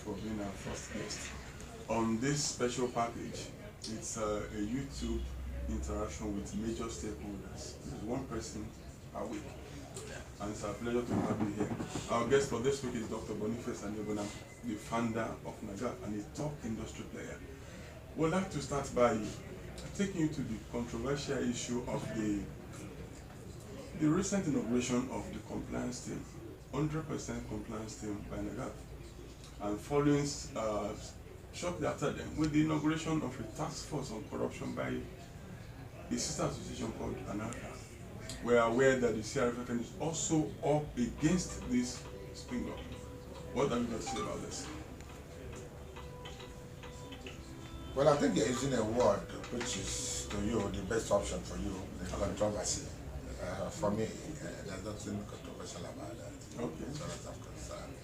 for being our first guest. On this special package, it's a YouTube interaction with major stakeholders. There's one person a week, and it's a pleasure to have you here. Our guest for this week is Dr. Boniface Anibona, the founder of NAGAF and a top industry player. We'd like to start by taking you to the controversial issue of the recent inauguration of the compliance team, 100% compliance team by NAGAF, and following shortly after them with the inauguration of a task force on corruption by the sister association called ANARCA. We are aware that the CRFFN is also up against this spin-off. What are you going to say about this? Well, I think you're using a word which is to you the best option for you, the controversy. For me, there's nothing controversial about that. Okay. As far as I'm concerned.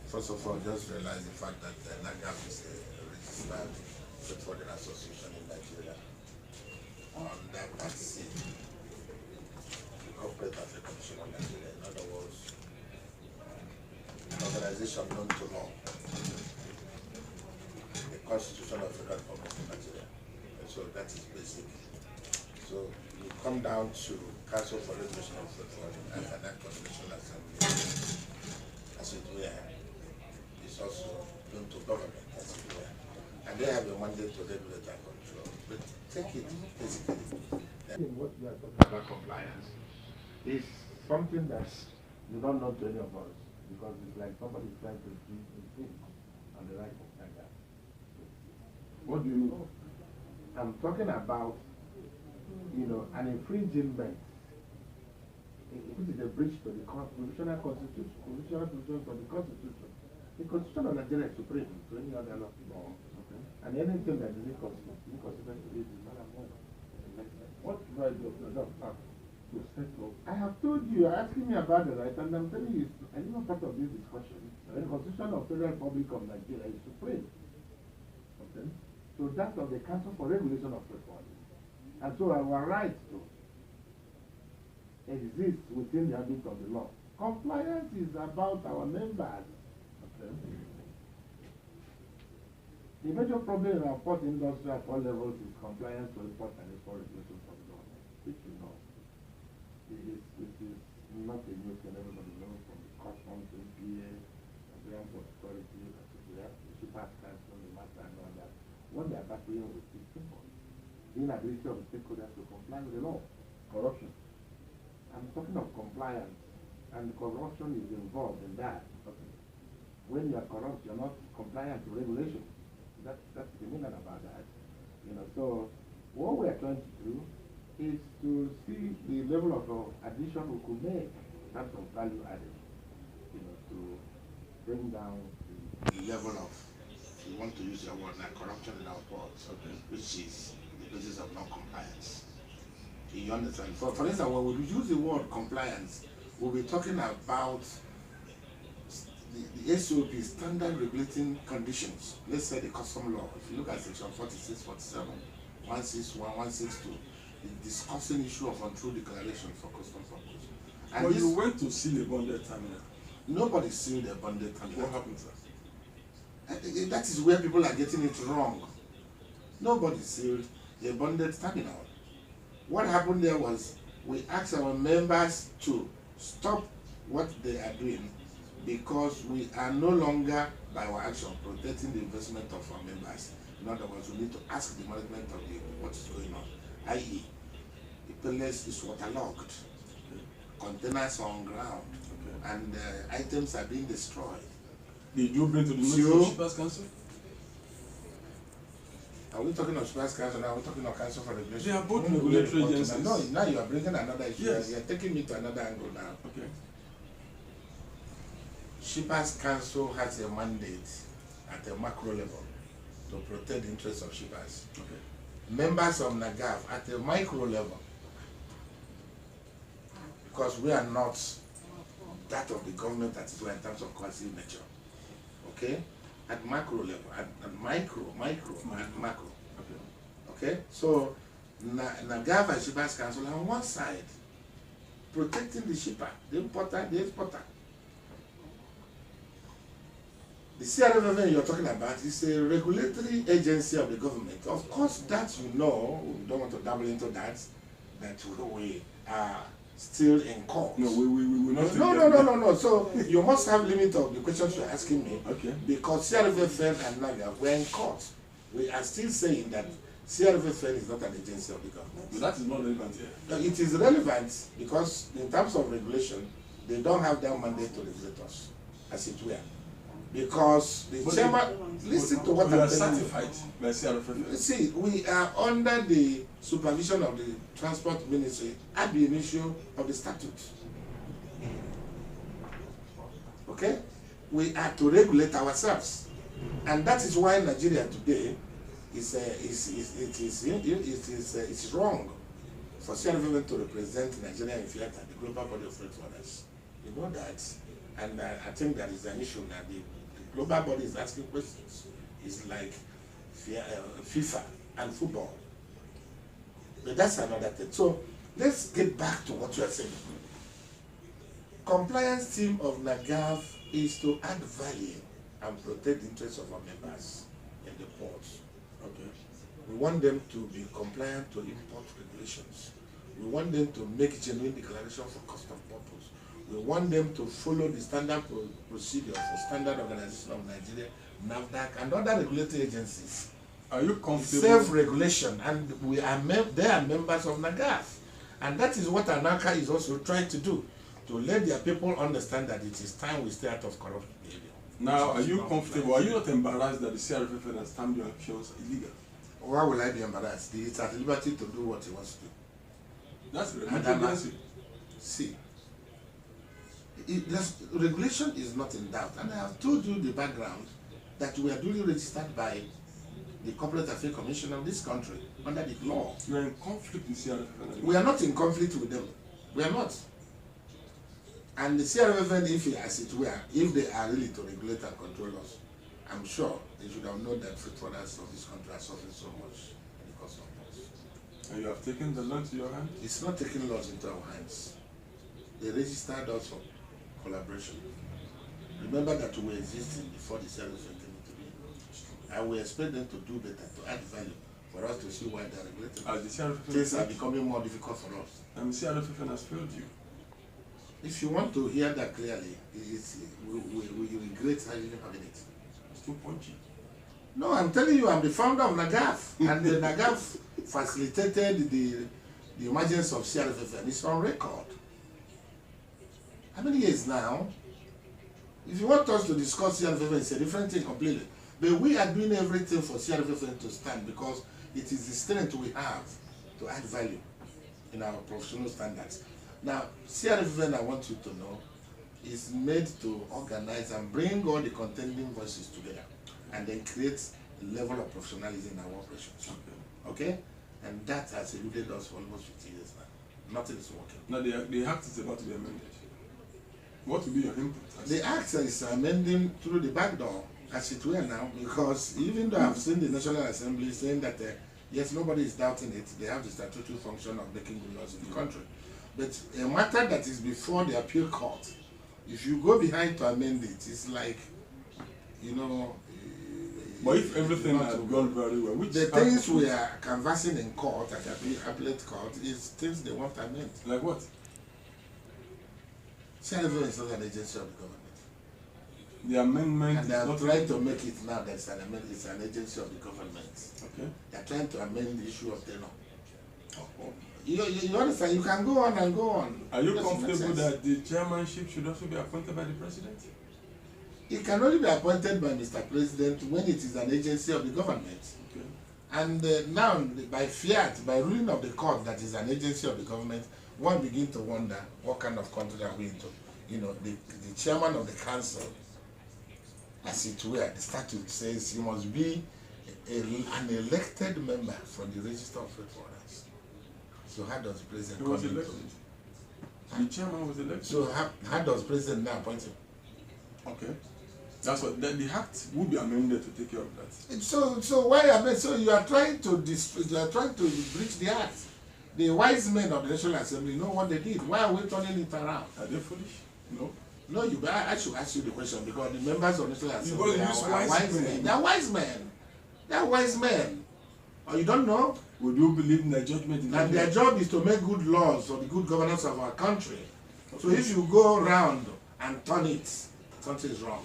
First of all, just realize the fact that NAGAF is a registered petroleum association in Nigeria. Under Part C, we operate as a commission of Nigeria. In other words, an organization known to law. The Constitution of the Federal Republic of Nigeria. And so that is basic. So you come down to Council for Regulation of Petroleum and that Constitutional Assembly, as it were, is also known to government, as it were. And they have a mandate to regulate and control. But take it basically. What we are talking about compliance is something that you don't know to any of us, because it's like somebody is trying to do a thing on the right of NAGAF. What do you mean? I'm talking about, an infringement, which is a breach to the constitutional constitution, constitutional provisions of the Constitution. The Constitution of Nigeria is supreme to any other law. Okay. And anything that is inconstitutional to it is not a law. What do I do? I have told you, you're asking me about the right, and I'm telling you, I'm not part of this discussion. The Constitution of the Federal Republic of Nigeria is supreme. Okay? So that of the Council for Regulation of Petroleum. And so our right to exist within the ambit of the law. Compliance is about our members. Okay? The major problem in our port industry at all levels is compliance to import and export regulations from the government, which you know. It is not a new thing. Everybody knows, from the customs, the NPA, the Airport Authority, the Shippers Council, the matter and all that. What they are battling with is simple. The inability of the stakeholders to comply with the law. Corruption. I'm talking of compliance, and corruption is involved in that. Okay. When you are corrupt, you're not compliant to regulation. That's the meaning about that. So what we are trying to do is to see the level of addition we could make in terms of value added, to bring down the level of, if you want to use your word, like corruption in our ports, okay, which is the basis of non-compliance. You understand? For instance, when we use the word compliance, we'll be talking about the SOP, standard regulating conditions. Let's say the custom law. If you look at section 46, 47, 161, 162, it's discussing issue of untrue declaration for custom purpose. And well, you went to seal a bonded terminal. Nobody sealed a bonded terminal. What happened, sir? That is where people are getting it wrong. Nobody sealed a bonded terminal. What happened there was we asked our members to stop what they are doing, because we are no longer, by our action, protecting the investment of our members. In other words, we need to ask the management of what is going on, i.e., the place is waterlogged, containers are on ground, and items are being destroyed. Did you bring to the notice of Shippers Council? Are we talking of Shippers Council now? Are we talking of Council for Regulation? They are both regulatory agencies. No, now you are bringing another issue. Yes. You are taking me to another angle now. Okay. Shippers Council has a mandate at a macro level to protect the interests of shippers. Okay. Members of NAGAF at a micro level, because we are not that of the government that is where in terms of coercive nature. Okay? At macro level, at micro, and macro. Okay? So NAGAF and Shippers Council on one side, protecting the shipper, the importer, the exporter. The CRFFN you're talking about is a regulatory agency of the government. Of course, that we know, we don't want to dabble into that we are still in court. No, we not. No. So you must have limit of the questions you're asking me. Okay. Because CRFFN and NAGA were in court. We are still saying that CRFFN is not an agency of the government. But that is not relevant here. It is relevant because in terms of regulation, they don't have that mandate to regulate us, as it were. Because the chairman, listen to what I'm telling you. certified by CRFFN. See, we are under the supervision of the Transport Ministry at the initial of the statute. Okay? We are to regulate ourselves. And that is why Nigeria today is wrong for CRFFN to represent Nigeria in FIATA, the global body of freight forwarders. You know that, and I think that is an issue that the global body is asking questions. It's like FIFA and football. But that's another thing. So let's get back to what you are saying. Compliance team of NAGAV is to add value and protect the interests of our members in the ports. Okay. We want them to be compliant to import regulations. We want them to make genuine declaration for custom purpose. We want them to follow the standard procedure for Standard Organization of Nigeria, NAFDAC, and other regulatory agencies. Are you comfortable? Self-regulation, and they are members of NAGAV. And that is what ANACA is also trying to do, to let their people understand that it is time we stay out of corrupt behavior. Now, are you comfortable? Are you not embarrassed that the CRFFN has stamped your actions illegal? Why will I be embarrassed? It's at liberty to do what he wants to do. That's regulation. See, regulation is not in doubt, and I have told you the background that we are duly registered by the Corporate Affairs Commission of this country under the law. You are in conflict with CRFFN. We are not in conflict with them. We are not. And the CRFFN, if they are really to regulate and control us, I'm sure they should have known that freight forwarders of this country are suffering so much because of us. And you have taken the law into your hands? It's not taking laws into our hands. They registered us for collaboration. Remember that we existed before the CRFFN came into being. And we expect them to do better, to add value for us to see why they are regulated. Things are becoming more difficult for us. And the CRFFN has failed you. If you want to hear that clearly, we regret having it. It's too punchy. No, I'm telling you, I'm the founder of NAGAV, and the NAGAV facilitated the emergence of CRFFN. It's on record. How many years now? If you want us to discuss CRFFN, it's a different thing completely. But we are doing everything for CRFFN to stand because it is the strength we have to add value in our professional standards. Now, CRFFN, I want you to know, is made to organize and bring all the contending voices together and then create a level of professionalism in our operations. Okay? And that has eluded us for almost 50 years now. Nothing is working. Now, the act is about to be amended. What will be your input? The act is amending through the back door, as it were now, because even though I've seen the National Assembly saying that, yes, nobody is doubting it, they have the statutory function of making good laws in the country. But a matter that is before the appeal court, if you go behind to amend it, it's like, you know... But if everything had gone very well, which... The things we are canvassing in court, at the appellate court, is things they want to amend. Like what? CRFFN is not an agency of the government. The amendment and they are trying to make it now that it's an agency of the government. Okay. They are trying to amend the issue of tenure. You understand? You can go on and go on. Are you comfortable that the chairmanship should also be appointed by the president? It can only be appointed by Mr. President when it is an agency of the government. Okay. And now, by fiat, by ruling of the court that is an agency of the government, one begin to wonder what kind of country are we into. You know, the chairman of the council, as it were, the statute says he must be an elected member from the register of freight forwarders. So how does the president come into it? The chairman was elected. So how does the president now appoint him? Okay. That's what the act will be amended to take care of that. So why amend? So you are trying to breach the act. The wise men of the National Assembly know what they did. Why are we turning it around? Are they foolish? No. No, I should ask you the question because the members of the National Assembly are wise men. They are wise men. They are wise men. Or you don't know? Would you believe in their judgment? And their job is to make good laws for the good governance of our country. Okay. So if you go around and turn it, something is wrong.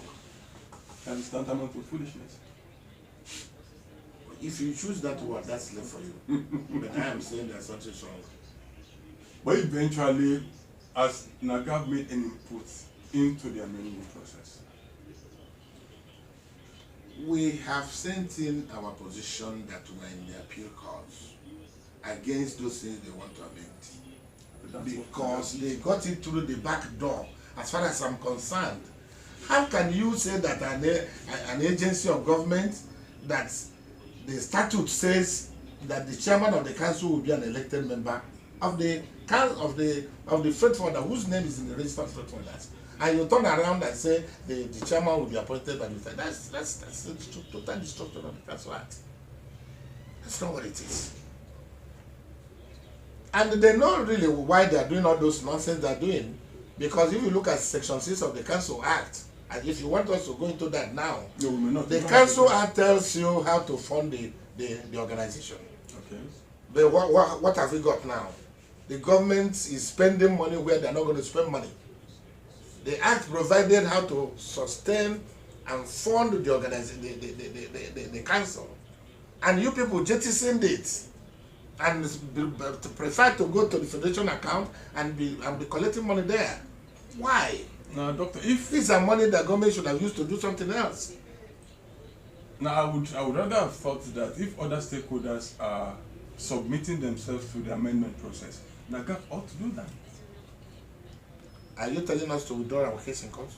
That is tantamount to foolishness. If you choose that word, that's left for you. But I am saying that something is wrong. But eventually, has NAGAP made an input into the amendment process? We have sent in our position that we're in the appeal courts against those things they want to amend. Because they got it through the back door, as far as I'm concerned. How can you say that an agency of government, that the statute says that the chairman of the council will be an elected member of the freight forwarder whose name is in the register of freight forwarders, and you turn around and say the chairman will be appointed by the state? That's a total destruction of the Council Act. That's not what it is. And they know really why they are doing all those nonsense they are doing, because if you look at Section 6 of the Council Act, and if you want us to go into that now, no, we may not. The Council Act tells you how to fund the organization. Okay. But what have we got now? The government is spending money where they are not going to spend money. The Act provided how to sustain and fund the organization, the council. And you people jettisoned it and prefer to go to the federation account and be collecting money there. Why? Now, Doctor, if these are money that government should have used to do something else. Now, I would rather have thought that if other stakeholders are submitting themselves to the amendment process, NAGAP ought to do that. Are you telling us to withdraw our case in court?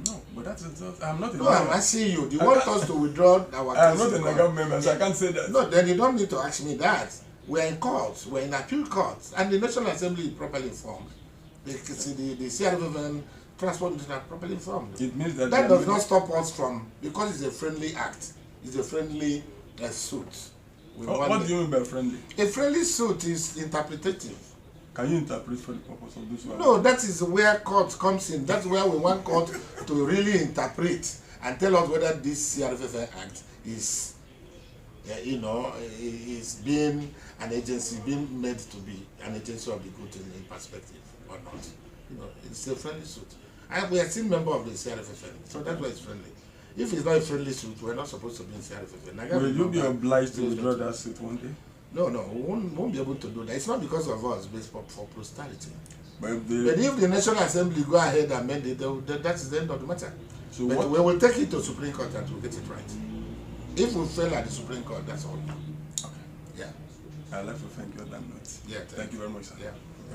No, but that's I'm not. No, I'm asking you. Do you want us to withdraw our case? I'm not a NAGAP member, so I can't say that. No, then you don't need to ask me that. We're in court. We're in appeal courts, and the National Assembly is properly informed. The CRFN transport is not properly informed. It means that does not stop us from, because it's a friendly act. It's a friendly suit. What do you mean by friendly? A friendly suit is interpretative. Can you interpret for the purpose of this one? No, that is where court comes in. That's where we want court to really interpret and tell us whether this CRFN Act is, is being an agency, being made to be an agency of the good in perspective or not. It's a friendly suit. We are still member of the CRFN, so that's why it's friendly. If it's not a friendly suit, we're not supposed to be in CRFN. Will you be obliged to withdraw that suit one day? No, we won't be able to do that. It's not because of us, but it's for posterity. But if the National Assembly go ahead and amend it, that is the end of the matter. So but we will take it to Supreme Court and we'll get it right. If we fail at the Supreme Court, that's all. Okay. Yeah. I'd like to thank you on that note. Yeah. Thank you very much, sir. Yeah.